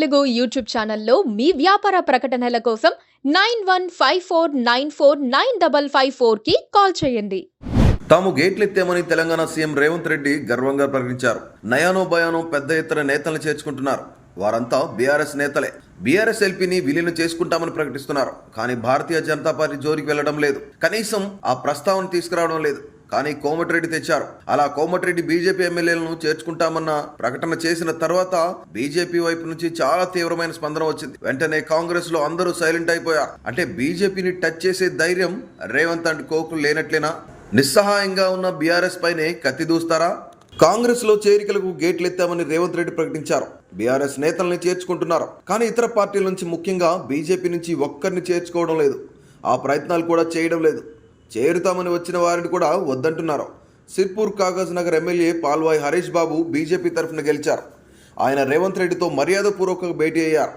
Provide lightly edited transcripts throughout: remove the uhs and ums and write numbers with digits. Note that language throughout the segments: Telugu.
తెలుగు యూట్యూబ్ ఛానల్లో మీ వ్యాపార ప్రకటనల కోసం 9154949554 కి కాల్ చేయండి. తాము గేట్లెత్తామని తెలంగాణ సీఎం రేవంత్ రెడ్డి గర్వంగా ప్రకటించారు. నయానో భయానో పెద్ద ఎత్తున నేతలను చేర్చుకుంటున్నారు. వారంతా బీఆర్ఎస్ నేతలే. బీఆర్ఎస్ ఎల్పీని విలీనం చేసుకుంటామని ప్రకటిస్తున్నారు. కానీ భారతీయ జనతా పార్టీ జోలికి వెళ్లడం లేదు. కనీసం ఆ ప్రస్తావన తీసుకురావడం లేదు. కానీ కోమటిరెడ్డి తెచ్చారు. అలా కోమటిరెడ్డి బీజేపీ ఎమ్మెల్యేలను చేర్చుకుంటామన్న ప్రకటన చేసిన తర్వాత బీజేపీ వైపు నుంచి చాలా తీవ్రమైన స్పందన వచ్చింది. వెంటనే కాంగ్రెస్ లో అందరూ సైలెంట్ అయిపోయారు. అంటే బీజేపీని టచ్ చేసే ధైర్యం రేవంత్ అండ్ కోకు లేనట్లేనా? నిస్సహాయంగా ఉన్న బీఆర్ఎస్ పైనే కత్తి దూస్తారా? కాంగ్రెస్ లో చేరికలకు గేట్లెత్తామని రేవంత్ రెడ్డి ప్రకటించారు. బీఆర్ఎస్ నేతల్ని చేర్చుకుంటున్నారు. కానీ ఇతర పార్టీల నుంచి, ముఖ్యంగా బీజేపీ నుంచి ఒక్కరిని చేర్చుకోవడం లేదు. ఆ ప్రయత్నాలు కూడా చేయడం లేదు. చేరుతామని వచ్చిన వారిని కూడా వద్దంటున్నారు. సిర్పూర్ కాగజ్ నగర్ ఎమ్మెల్యే పాల్వాయి హరీష్ బాబు బీజేపీ తరఫున గెలిచారు. ఆయన రేవంత్ రెడ్డితో మర్యాదపూర్వకంగా భేటీ అయ్యారు.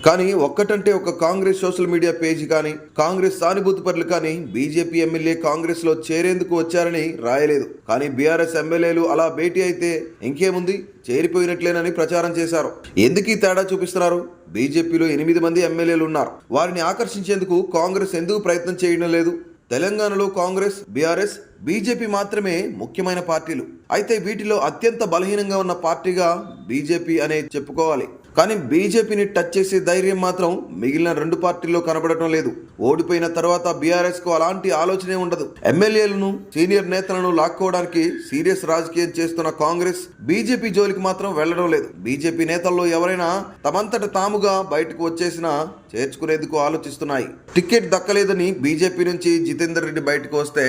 కానీ ఒక్కటంటే ఒక కాంగ్రెస్ సోషల్ మీడియా పేజీ కానీ, కాంగ్రెస్ సానుభూతిపరులు కానీ బీజేపీ ఎమ్మెల్యే కాంగ్రెస్ లో చేరేందుకు వచ్చారని రాయలేదు. కానీ బీఆర్ఎస్ ఎమ్మెల్యేలు అలా భేటీ అయితే ఇంకేముంది, చేరిపోయినట్లేనని ప్రచారం చేశారు. ఎందుకు ఈ తేడా చూపిస్తున్నారు? బీజేపీలో 8 మంది ఎమ్మెల్యేలు ఉన్నారు. వారిని ఆకర్షించేందుకు కాంగ్రెస్ ఎందుకు ప్రయత్నం చేయడం లేదు? తెలంగాణలో కాంగ్రెస్, బీఆర్ఎస్, బీజేపీ మాత్రమే ముఖ్యమైన పార్టీలు. అయితే వీటిలో అత్యంత బలహీనంగా ఉన్న పార్టీగా బీజేపీ అనే చెప్పుకోవాలి. కానీ బీజేపీని టచ్ చేసే ధైర్యం మాత్రం మిగిలిన 2 పార్టీల్లో కనబడటం లేదు. ఓడిపోయిన తర్వాత బీఆర్ఎస్ కు అలాంటి ఆలోచనే ఉండదు. ఎమ్మెల్యేలను, సీనియర్ నేతలను లాక్కోవడానికి సీరియస్ రాజకీయం చేస్తున్న కాంగ్రెస్ బీజేపీ జోలికి మాత్రం వెళ్లడం లేదు. బీజేపీ నేతల్లో ఎవరైనా తమంతట తాముగా బయటకు వచ్చేసినా చేర్చుకునేందుకు ఆలోచిస్తున్నాయి. టికెట్ దక్కలేదని బీజేపీ నుంచి జితేందర్ రెడ్డి బయటకు వస్తే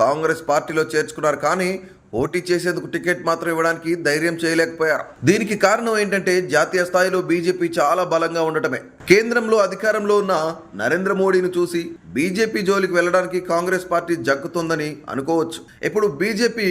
కాంగ్రెస్ పార్టీలో చేర్చుకున్నారు. కానీ పోటీ చేసేందుకు టికెట్ మాత్రం ఇవ్వడానికి ధైర్యం చేయలేకపోయారు. దీనికి కారణం ఏంటంటే జాతీయ స్థాయిలో బీజేపీ చాలా బలంగా ఉండటమే. కేంద్రంలో అధికారంలో ఉన్న నరేంద్ర మోడీని చూసి బీజేపీ జోలికి వెళ్ళడానికి కాంగ్రెస్ పార్టీ జగ్గుతుందని అనుకోవచ్చు. ఇప్పుడు బీజేపీ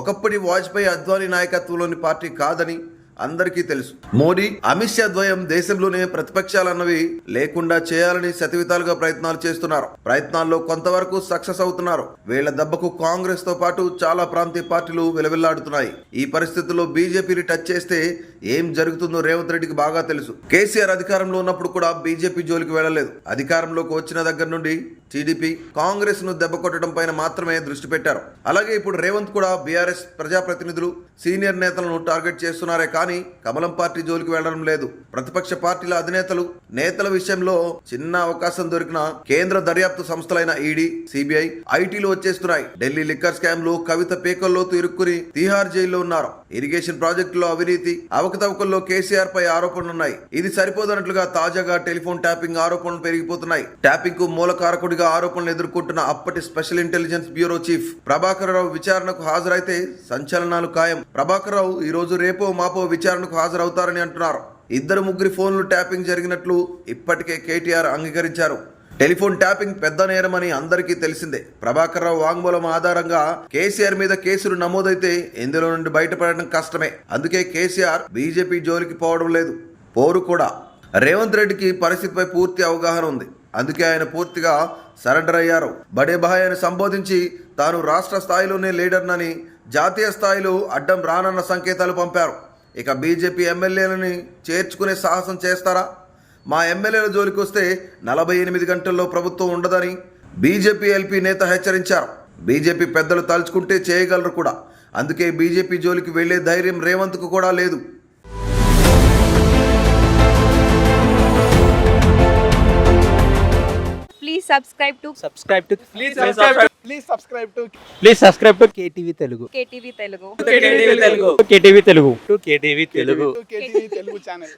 ఒకప్పటి వాజ్పేయి, అద్వానీ నాయకత్వంలోని పార్టీ కాదని అందరికీ తెలుసు. మోడీ, అమిత్ షా ద్వయం దేశంలోనే ప్రతిపక్షాలన్నవి లేకుండా చేయాలని శతవిధాలుగా ప్రయత్నాలు చేస్తున్నారు. ప్రయత్నాల్లో కొంతవరకు సక్సెస్ అవుతున్నారు. వీళ్ల దెబ్బకు కాంగ్రెస్ తో పాటు చాలా ప్రాంతీయ పార్టీలు విలవిల్లాడుతున్నాయి. ఈ పరిస్థితుల్లో బీజేపీని టచ్ చేస్తే ఏం జరుగుతుందో రేవంత్ రెడ్డికి బాగా తెలుసు. కేసీఆర్ అధికారంలో ఉన్నప్పుడు కూడా బీజేపీ జోలికి వెళ్లలేదు. అధికారంలోకి వచ్చిన దగ్గర నుండి టీడీపీ, కాంగ్రెస్ ను దెబ్బ కొట్టడం పైన మాత్రమే దృష్టి పెట్టారు. అలాగే ఇప్పుడు రేవంత్ కూడా బీఆర్ఎస్ ప్రజాప్రతినిధులు, సీనియర్ నేతలను టార్గెట్ చేస్తున్నారే కానీ కమలం పార్టీ జోలికి వెళ్లడం లేదు. ప్రతిపక్ష పార్టీల అధినేతలు, నేతల విషయంలో చిన్న అవకాశం దొరికిన కేంద్ర దర్యాప్తు సంస్థలైన ఈడీ, సిబిఐ, ఐటీలు వచ్చేస్తున్నాయి. ఢిల్లీ లిక్కర్ స్కామ్ లో కవిత పేకల్లోతు ఇరుక్కుని తీహార్ జైల్లో ఉన్నారు. ఇరిగేషన్ ప్రాజెక్టులో అవినీతి, అవకతవకల్లో కేసీఆర్ పై ఆరోపణలున్నాయి. ఇది సరిపోదన్నట్లుగా తాజాగా టెలిఫోన్ ట్యాపింగ్ ఆరోపణలు పెరిగిపోతున్నాయి. ట్యాపింగ్ కు మూలకారకుడిగా ఆరోపణలు ఎదుర్కొంటున్న అప్పటి special intelligence bureau chief Prabhakar Rao విచారణకు హాజరైతే సంచలనాలు ఖాయం. ప్రభాకర్ రావు ఈ రోజు రేపో మాపో విచారణకు హాజరవుతారని అంటున్నారు. 2-3 ఫోన్లు ట్యాపింగ్ జరిగినట్లు ఇప్పటికే కేటీఆర్ అంగీకరించారు. టెలిఫోన్ ట్యాపింగ్ పెద్ద నేరమని అందరికీ తెలిసిందే. ప్రభాకర్ రావు వాంగ్మూలం ఆధారంగా కేసీఆర్ మీద కేసులు నమోదైతే ఇందులో నుండి బయటపడడం కష్టమే. అందుకే కేసీఆర్ బీజేపీ జోలికి పోవడం లేదు. పోరు కూడా. రేవంత్ రెడ్డికి పరిస్థితిపై పూర్తి అవగాహన ఉంది. అందుకే ఆయన పూర్తిగా సరెండర్ అయ్యారు. బడే భాయ్ అని సంబోధించి తాను రాష్ట్ర స్థాయిలోనే లీడర్నని, జాతీయ స్థాయిలో అడ్డం రానన్న సంకేతాలు పంపారు. ఇక బీజేపీ ఎమ్మెల్యేలని చేర్చుకునే సాహసం చేస్తారా? మా ఎమ్మెల్యేల జోలికి వస్తే 48 గంటల్లో ప్రభుత్వం ఉండదని బీజేపీ ఎల్పీ నేత హెచ్చరించారు. బీజేపీ పెద్దలు తలుచుకుంటే చేయగలరు కూడా. అందుకే బీజేపీ జోలికి వెళ్లే ధైర్యం రేవంత్కు కూడా లేదు. Please subscribe to KTV Telugu. KTV Telugu. KTV Telugu. KTV Telugu. KTV Telugu. KTV Telugu channel.